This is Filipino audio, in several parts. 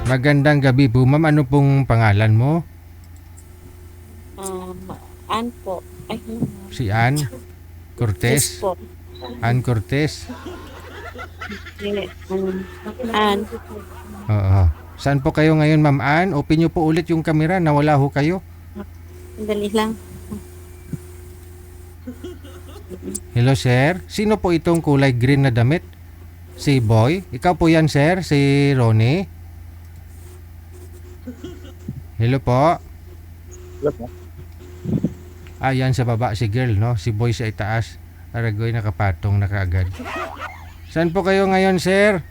Magandang gabi po, ma'am. Ano pong pangalan mo? Um, Ann po. Ay, Si Ann yes Cortez. po. Ann Cortez. Hindi, Ann. Oo. Saan po kayo ngayon, ma'am Ann? Open niyo po ulit yung camera. Nawala ho kayo. Dali lang. Hello, sir. Sino po itong kulay green na damit? Si Boy? Ikaw po yan, sir? Si Ronnie? Hello po. Yan sa baba si girl, no? Si Boy sa itaas. Aragoy nakapatong na kaagad. Saan po kayo ngayon, sir?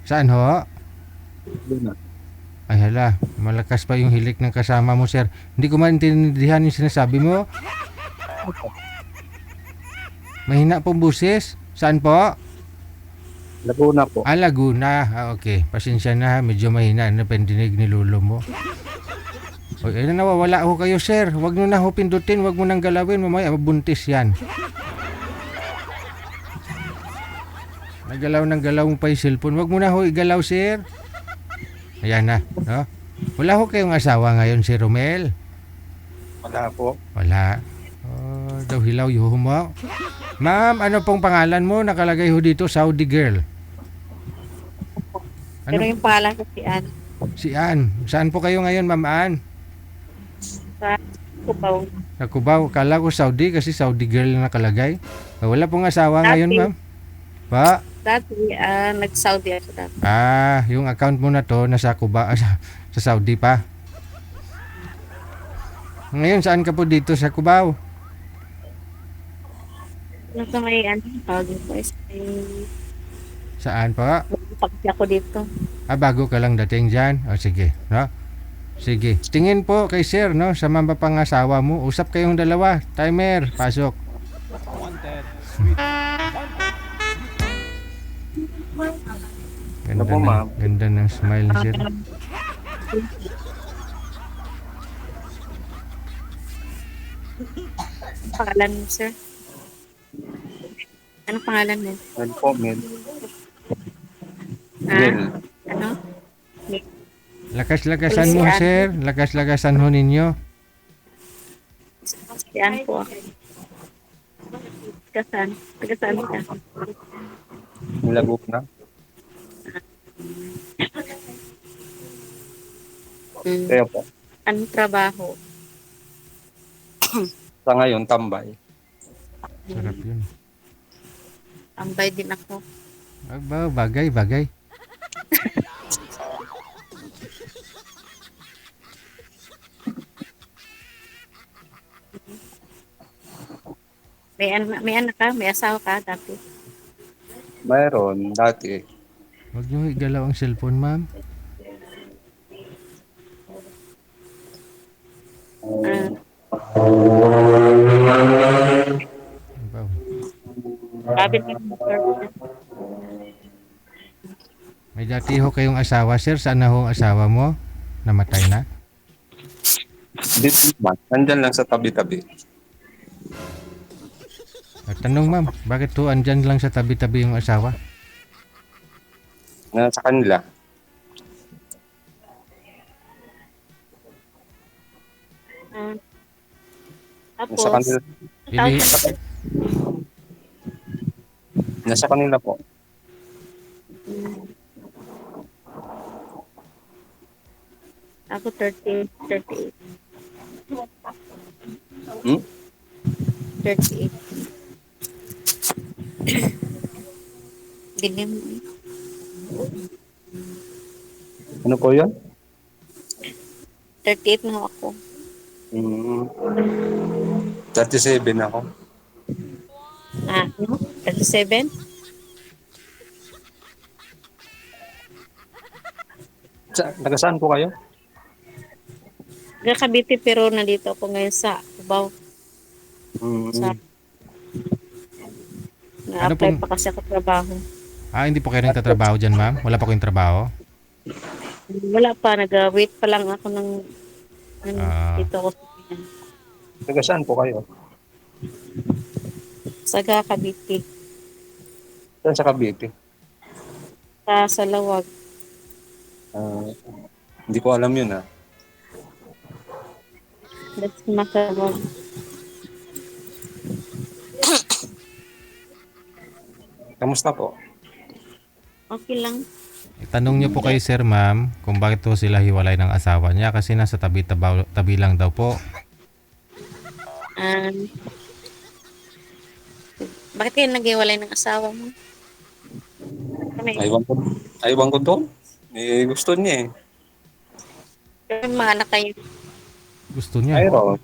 Saan ho? Ay hala, malakas pa yung hilik ng kasama mo, sir. Hindi ko maintindihan yung sinasabi mo. Mahina pong busis. Saan po? Laguna po. Laguna. Okay. Pasensya na ha. Medyo mahina na pandinig ni lulo mo. O, nawawala ho kayo, sir. Huwag nyo na ho pindutin. Huwag mo nang galawin. Mamaya mabuntis yan. Nagalaw ng galaw mo pa yung cellphone. Huwag mo na ho igalaw, sir. Ayan na. No? Wala ho kayong asawa ngayon, si Romel? Wala po. Wala. Daw hilaw yung mo. Ma'am, ano pong pangalan mo? Nakalagay ho dito, Saudi girl. Pero Ano? yung pangalan ko si Ann. Si Ann. Saan po kayo ngayon, Ma'am Ann? Sa Cubao. Sa Cubao. Kala ko Saudi kasi Saudi girl na nakalagay. Wala pong asawa ngayon, Dati. ma'am? Pa? Dati, nag-Saudi ako dati. Yung account mo na to nasa Cubao, sa Saudi pa. Ngayon, saan ka po dito sa Cubao? Nasa may, Saudi po is may Saan pa? pagsi ako dito. Bago ka lang dating dyan? Sige, no? Sige. Tingin po kay sir, no? Sa mga pangasawa mo. Usap kayong dalawa. Timer, pasok. Ano po, ma'am? Ganda ng smile ni sir. Pangalan mo, sir? Anong pangalan mo? Ano po, Mel? Ha? Mel. Ano? Lakas-lakasan mo, Si Ann. sir. Lakas-lakasan ho ninyo. Si Ann po ako. Taga-saan? Taga-saan ka? Laguna. Kaya po. Anong trabaho? Sa ngayon, tambay. Sarap yun. Tambay din ako. Bagay. May anak ka? May asawa ka dati? Mayroon, dati. Huwag nyo igalaw ang cellphone, ma'am. Wow. Sabi din mo, sir. May dati ho kayong asawa, sir. Saan na ho ang asawa mo? Namatay na? Dito ba? Nandyan lang sa tabi-tabi. Tanong, ma'am, bakit ho andyan lang sa tabi-tabi yung asawa? Sa kanila. Tapos, Nasa kanila. Pili, Nasa kanila po. ako 30, 38. Hmm? 38. Dilim. Ano po yun? 38 na ako. 37 ako. Ano? 37? Taga saan po kayo? Taga Cavite pero nandito ako ngayon sa Cubao. Sa, Ano na-apply pong- pa kasi ako trabaho. hindi po kayo nagtatrabaho dyan, ma'am? Wala pa kayong trabaho? Wala pa, nag-wait pa lang ako ng dito ako Taga saan po kayo? sa Cavite. Saan sa Cavite? sa lawag. Ah, hindi ko alam yun ah. That's masalawag. Kamusta po? Okay lang. Itanong niyo po kay Sir Ma'am kung bakit po sila hiwalay ng asawa niya kasi nasa tabi lang daw po. Um, Bakit kayo naghiwalay ng asawa mo? Kami, Aywan ko. Aywan ko to. Eh, gusto niya eh. kami mga anak kayo. Gusto niya. Ayro.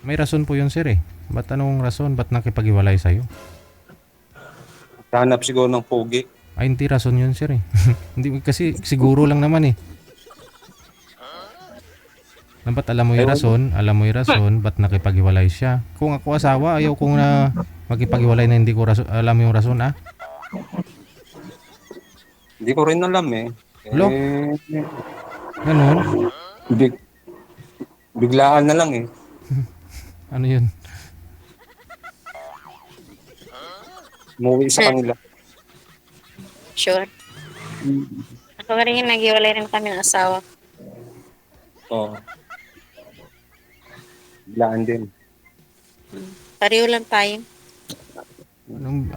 May rason po yun, Sir eh. Ba't anong rason? Ba't nakipaghiwalay sa'yo? Hanap siguro ng pogi. Ay, hindi rason yun, Sir eh. Hindi kasi siguro lang naman eh. Ba't alam mo yung rason, ba't nakipaghiwalay siya? Kung ako asawa, ayaw kong na makipaghiwalay na hindi ko alam yung rason ah. Hindi ko rin alam eh. Lo? Eh, Ganun? big, biglaan na lang eh. Ano yun? Umuwi sa kanila. Sure. Ako rin naghiwalay rin kami ng asawa. Oo. Biglaan din. Pareho lang tayo.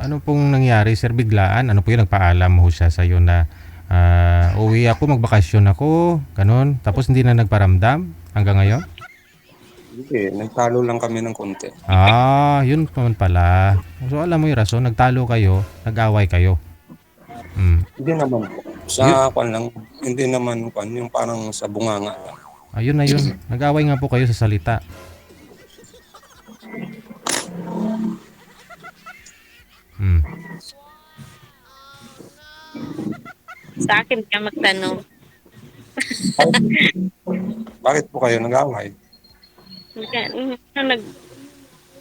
Ano pong nangyari, Sir, biglaan? Ano po yun, nagpaalam ho siya sa'yo na uwi ako, magbakasyon ako, ganun. Tapos hindi na nagparamdam hanggang ngayon? Hindi, nagtalo lang kami ng konti. Ah, yun naman pala. So alam mo yung rason, nagtalo kayo, nag-away kayo. Hindi naman po. Sa kwan lang, hindi naman kwan, yung parang sa bunganga lang. Ayun na yun. Nag-away nga po kayo sa salita. Sa akin ka magtanong. Bakit po kayo nag-away?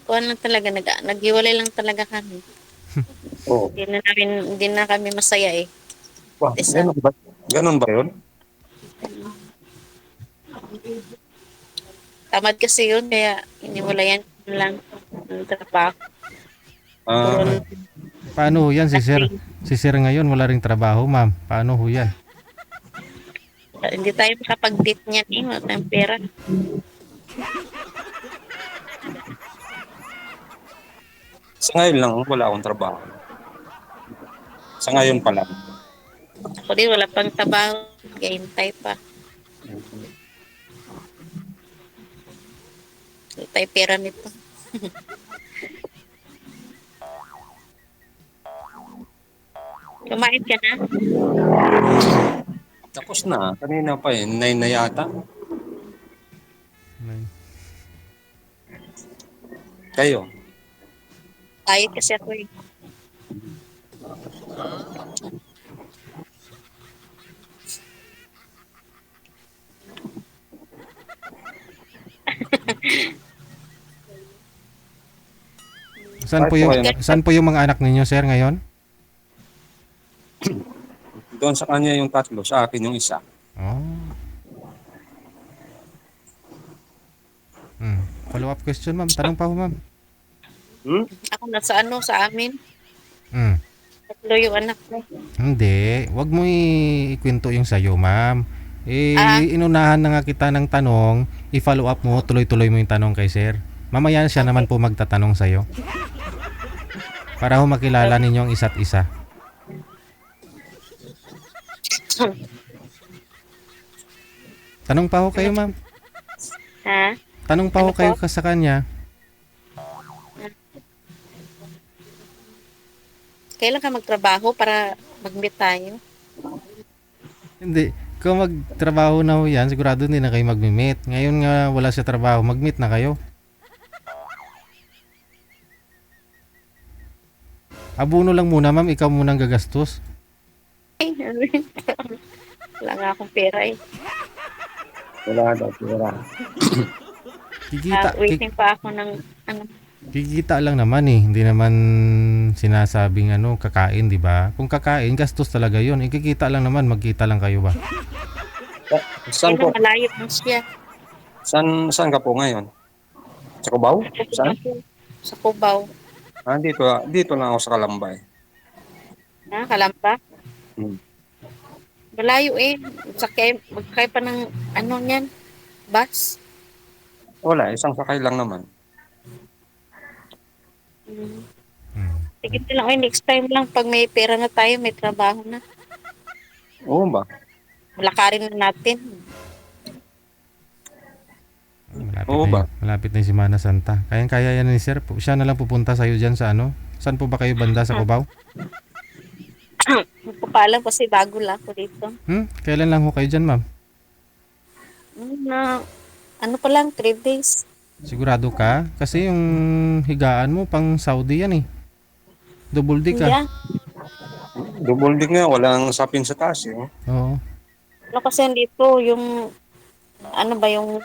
Kuhan lang talaga, naghiwalay lang talaga kami. Oo. Hindi na kami masaya eh. Wow, ganun ba? Ganun ba yun? Tamad kasi yun, kaya iniwalayan ko lang ng trabaho. Ah, Paano ho yan si Sir? Si Sir ngayon wala ring trabaho, ma'am. Paano ho yan? Hindi tayo makapag-date niyan eh, wala tayong pera. sa ngayon lang, wala akong trabaho. Sa ngayon pa lang. Ako din, wala pang trabaho, hintay pa. Wala tayong pera nito. Kumain ka na? Tapos na, kanina pa eh, 9 na yata. Kayo? Tayo kasi ako eh. Saan po yung mga anak ninyo, Sir, ngayon? Doon sa kanya yung tatlo, sa akin yung isa. Oh. Follow-up question, ma'am. Tanong pa ho, ma'am. Ako sa amin. Hmm. Tatlo yung anak ko. Hindi. Wag mo ikwento yung sa'yo, ma'am. Inunahan na nga kita ng tanong. I-follow up mo. Tuloy-tuloy mo yung tanong kay Sir. Mamaya siya naman po magtatanong sa'yo. Para ho makilala ninyo ang isa't isa. Tanong pa ho kayo, ma'am. Ha? Tanong pa ho kayo sa kanya. Kailan ka magtrabaho para mag-meet tayo? Hindi. Kung magtrabaho na ho yan, sigurado hindi na kayo mag-meet. Ngayon nga wala siya trabaho, mag-meet na kayo. Abuno lang muna, ma'am. Ikaw munang gagastos. Ay, wala nga akong pera eh. Wala daw, wala. Waiting pa ako ng Kikita lang naman eh. Hindi naman sinasabing kakain, di ba? Kung kakain, gastos talaga yun. Kikita lang naman, magkita lang kayo ba? Saan po? Malayo mo siya. Saan ka po ngayon? Sa Cubao? Saan? Sa Cubao. Dito lang ako sa Kalambay. Kalamba? Malayo eh. Magkakay pa ng ano niyan, bus. Wala, isang sakay lang naman. Mm. Hmm. Sige na lang, next time lang pag may pera na tayo, may trabaho na. Oo ba? Lakarin na natin. Malapit Oo na ba? yun. Malapit na yung Semana Santa. Kaya yan ni sir. Siya na lang pupunta sa'yo dyan sa ano. Saan po ba kayo banda sa Cubao? Hindi ko pa alam kasi bago lang ako dito. Kailan lang ho kayo dyan, ma'am? Na, ano pa lang, 3 days. Sigurado ka? Kasi yung higaan mo pang Saudi yan eh. Double D ka. Yeah. Double dig nga, walang sapin sa taas eh. Oo. Ano kasi dito, yung, ano ba, yung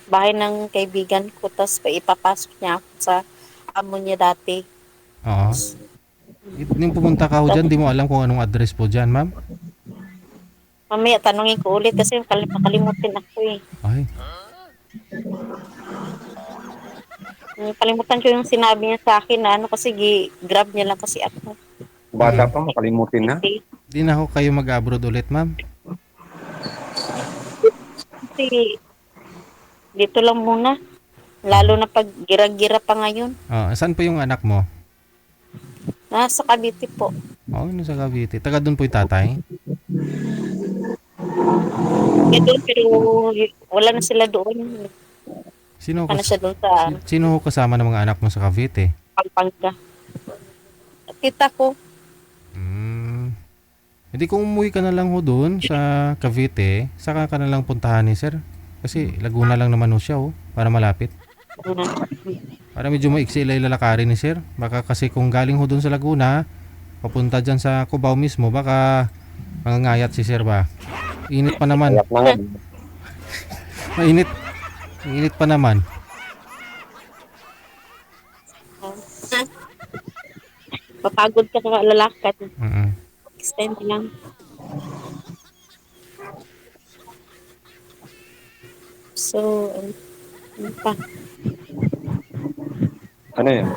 bahay ng kaibigan ko, tapos ipapasok niya ako sa amo niya dati. Oo. Yung pumunta ka ho dyan, di mo alam kung anong address po dyan, ma'am? Mamaya, tanungin ko ulit kasi makalimutin ako eh. Ay, Kalimutan ko yung sinabi niya sa akin na ano kasi grab niya lang kasi ako. Bata pa, makalimutin na. di na ho kayo mag-abroad ulit, ma'am? Kasi dito lang muna. Lalo na pag gira-gira pa ngayon. Saan po yung anak mo? Nasa Cavite po. Sa Cavite. Taga doon po yung tatay? Doon, pero wala na sila doon. Sino, Ano siya doon sa sino ho kasama ng mga anak mo sa Cavite? Pampanga. Tita ko. Hindi kung umuwi ka na lang ho doon sa Cavite, saka ka na lang puntahan ni sir. Kasi Laguna lang naman ho siya para malapit. Para medyo maiksi ilalakarin ni sir. Baka kasi kung galing ho doon sa Laguna, papunta dyan sa Cubao mismo, baka mangangayat si sir ba? Init pa naman. Ayak na nga. Mainit. Init pa naman. Papagod ka ka lalakad. Mm. Extend lang. So, ano pa? Ano yan?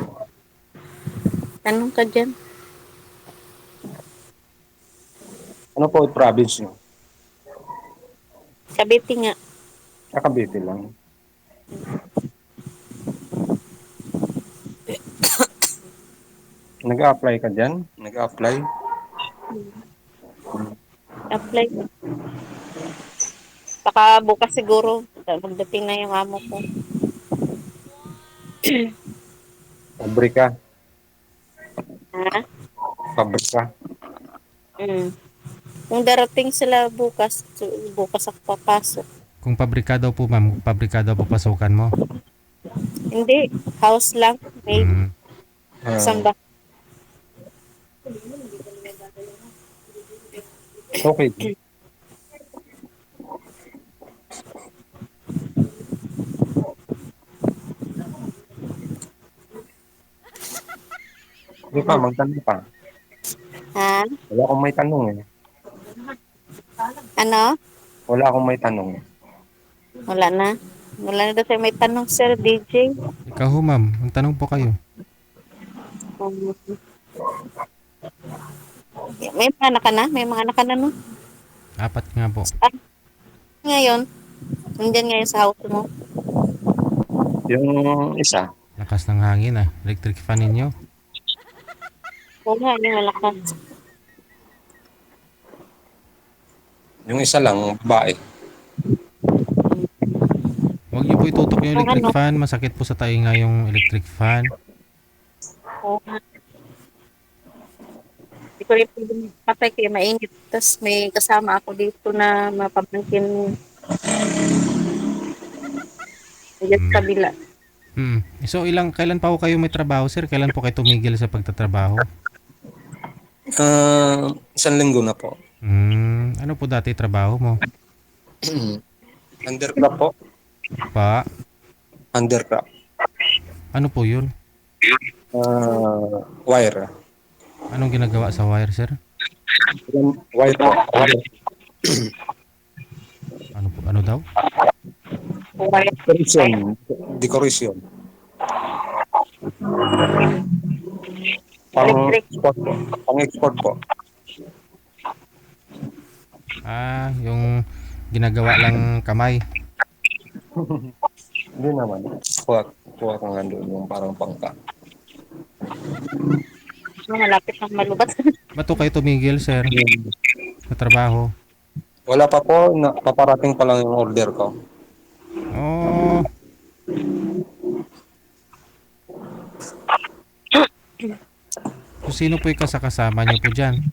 Tanong ka dyan. Ano po yung province nyo? Cavite nga. Cavite lang. Nag-a-apply ka dyan? Nag-a-apply? Apply. Baka bukas siguro. Magdating na yung amo ko. Pabrika? Ha? Pabrika? Kung darating sila bukas, bukas ako papasok. Kung pabrika daw po ma'am, pabrika daw papasukan mo. Hindi, house lang. May isang ba. Okay. Hindi pa, magtanong pa. Ha? Wala akong may tanong eh. Ano? Wala akong may tanong eh. Wala na. Wala na daw tayo may tanong, Sir DJ. Ikaw ho ma'am, ang tanong po kayo. May mga anak ka na? May mga anak ka na, no? 4 nga po. Ngayon, nandyan ngayon sa house mo. Yung isa, Lakas ng hangin electric fan ninyo. Oo nga, yung malakas. yung isa lang, babae. Huwag niyo po itutok yung electric Ano? fan, masakit po sa tainga yung electric fan. Oo nga. Hindi ko rin pwedeng patay kaya mainit. Tapos may kasama ako dito na mapamangkin dyan sa kabila. So kailan pa po kayo may trabaho sir? Kailan po kayo tumigil sa pagtatrabaho? Isang linggo na po. Ano po dati trabaho mo? Undercraft po. Pa? Undercraft. Ano po yun? Wire. Anong ginagawa sa wire sir? Wire po. Ano daw? Decoration. Decoration. Pang-export po. Pang-export po. Yung ginagawa lang kamay. Hindi naman. Kuha ko nga doon yung parang pangka. Malapit ng malubat. Ba't to kayo tumigil, sir, sa trabaho? Wala pa po, paparating pa lang yung order ko. Oh, so sino po yung kasama niyo po dyan?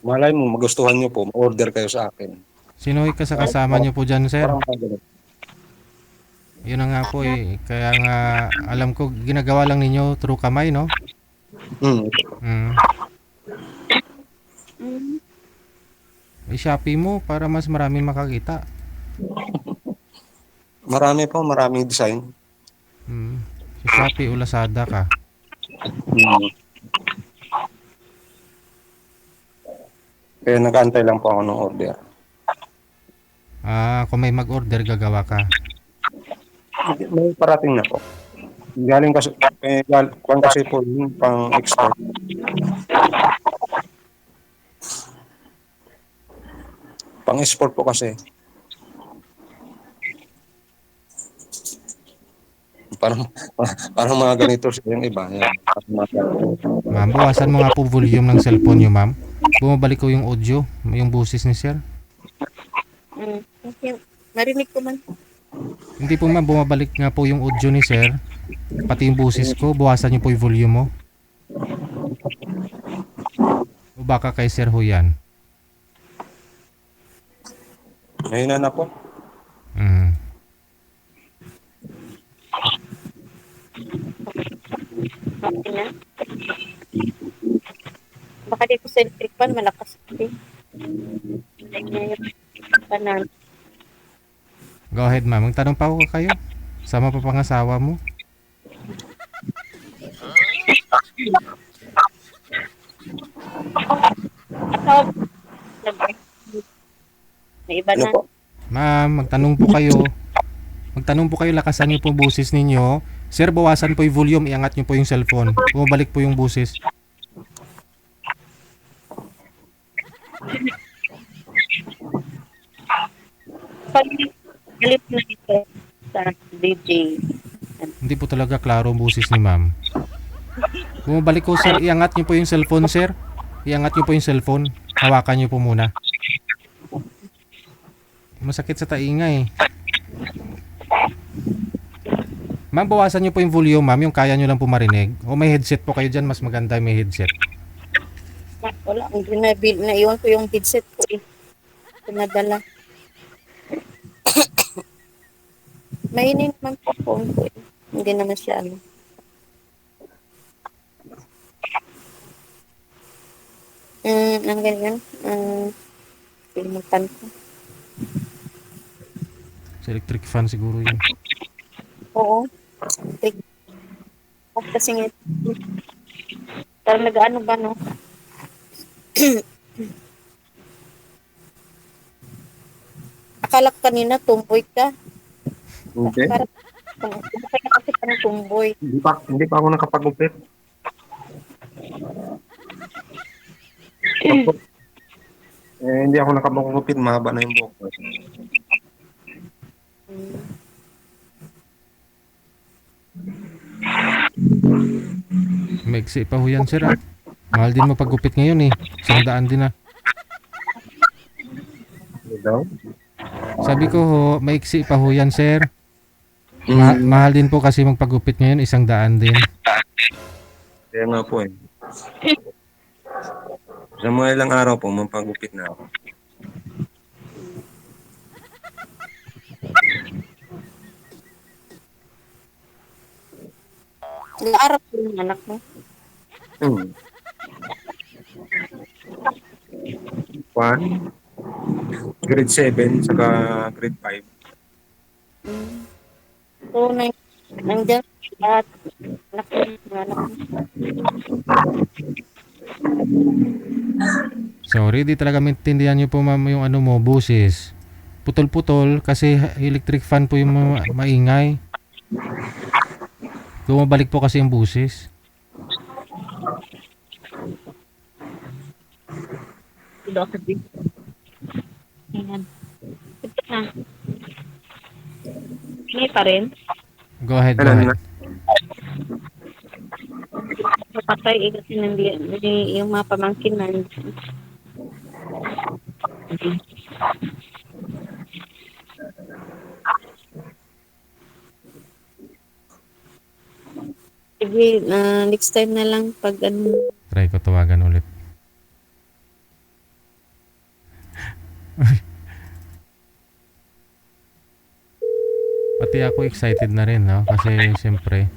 Malay mo, magustuhan nyo po, order kayo sa akin. Sino yung kasama niyo po dyan, sir? Parang ganun. Yun na nga po eh. Kaya nga alam ko ginagawa lang ninyo through kamay, no? Hmm. Mm. I-Shopee mo para mas maraming makakita. Marami po, maraming design. Sa Shopee o Lazada ka. Hmm. Kaya nag-aantay lang po ako ng order. Kung may mag-order, gagawa ka. May parating na po. Galing kasi, kung kasi po yung pang export. Pang export po kasi. Parang mga ganito yung iba. Yan. Ma'am, bawasan mo nga po volume ng cellphone nyo, ma'am. Bumabalik ko yung audio, yung boses ni sir. Okay. Narinig ko man. Hindi po ma'am, bumabalik nga po yung audio ni sir. Pati yung boses ko, bawasan nyo po yung volume mo. O baka kay sir ho yan. Ngayon na po. Okay na. Baka dito sa electric fan, malakas din. Kanan. Go ahead ma'am, magtanong pa ako kayo. Sama pa pangasawa mo. May iba Ano na. po? Ma'am, magtanong po kayo. Magtanong po kayo, lakasan niyo po boses ninyo. Sir, bawasan po yung volume, iangat niyo po yung cellphone. Bumabalik po yung boses. Galit na ito sa DJ. Hindi po talaga klaro ang boses ni ma'am. Bumabalik ko sir, iangat niyo po yung cellphone sir. Iangat niyo po yung cellphone. Hawakan niyo po muna. Masakit sa tainga eh. Ma'am, bawasan niyo po yung volume ma'am, yung kaya niyo lang po marinig. O may headset po kayo dyan, mas maganda may headset. Wala, naiwan ko yung headset ko eh. Pinadala. Mainin naman po phone ko eh. Hindi naman siya ano. Ang ganyan. Pilimutan ko. Sa electric fan siguro yun. Oo. Kasi nga, parang nag-ano ba no? Akala ko kanina tumboy ka. Okay. Parang kasi parang tumboy. Hindi pa ako nakapag-upit. Hindi ako nakapag-upit, mahaba na yung buhok ko. Maiksi pa ho yan sir ah. Mahal din mo paggupit ngayon eh. 100 din ah. Daw? Sabi ko ho, maiksi pa ho yan sir. Mm. Mahal din po kasi magpagupit ngayon, 100 din. Kaya nga po eh. Sa mga ilang araw po, mapagupit na ako. Nag-aaral ko yung anak mo. One, grade 7, saka grade 5. So, nandiyan lahat. Anak mo, mga anak mo. Sorry, di talaga maintindihan nyo po ma'am yung ano mo, busis. Putol-putol kasi electric fan po yung maingay. Bumabalik po kasi yung busis. daw ako dito. Ayan. Ito na. Hindi pa rin. Go ahead, go Kailan ahead. na? Napatay eh kasi hindi yung mga pamangkin na. Sige, next time na lang pag ano. Try ko tawagan ulit. Pati ako excited na rin, no? Kasi siyempre,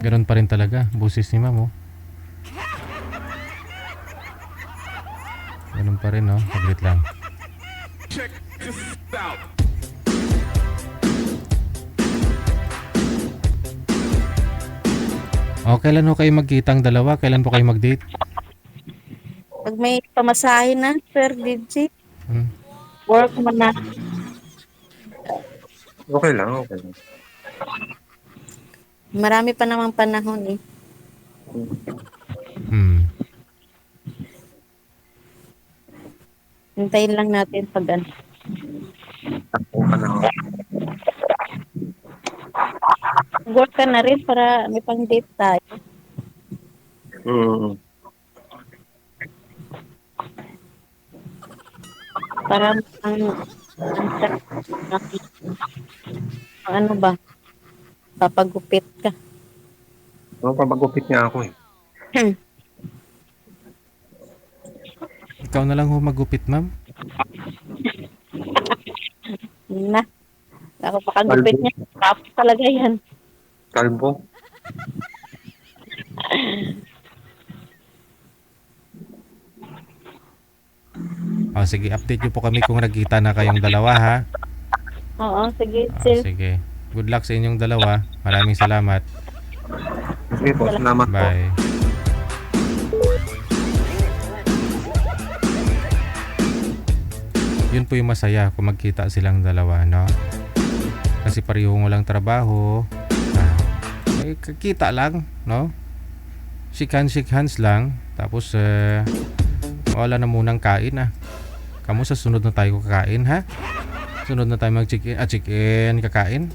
ganun pa rin talaga, busis ni ma'am, oh. Ganun pa rin, no? Saglit lang. Oh, kailan ho kayo magkita ang dalawa? Kailan po kayo mag-date? Pag may pamasahe na, Sir DJ, Hmm. work mo na. Okay lang, okay lang. Marami pa namang panahon eh. Hmm. Hintayin lang natin pag ano. Ako ka na. Work ka na rin para may pang date tayo. Mm. Para ano ba? Papagupit ka. No, papagupit niya ako eh. Ikaw na lang ho magupit, ma'am. Na. Ako pakagupit niya. Tapos talaga yan. Kalbo. Oh, sige, update niyo po kami kung nagkita na kayong dalawa, ha? Oo, sige, Oh, Sil. sige. Good luck sa inyong dalawa. Maraming salamat. Sige po, salamat po. Bye. Yun po yung masaya kung magkita silang dalawa, no? Kasi pareho walang trabaho. Kita lang, no? Shake hands lang. Tapos, wala na munang kain, ah. Kamu sa sunod na tayo kakain, ha? Sunod na tayo mag-chicken, kakain.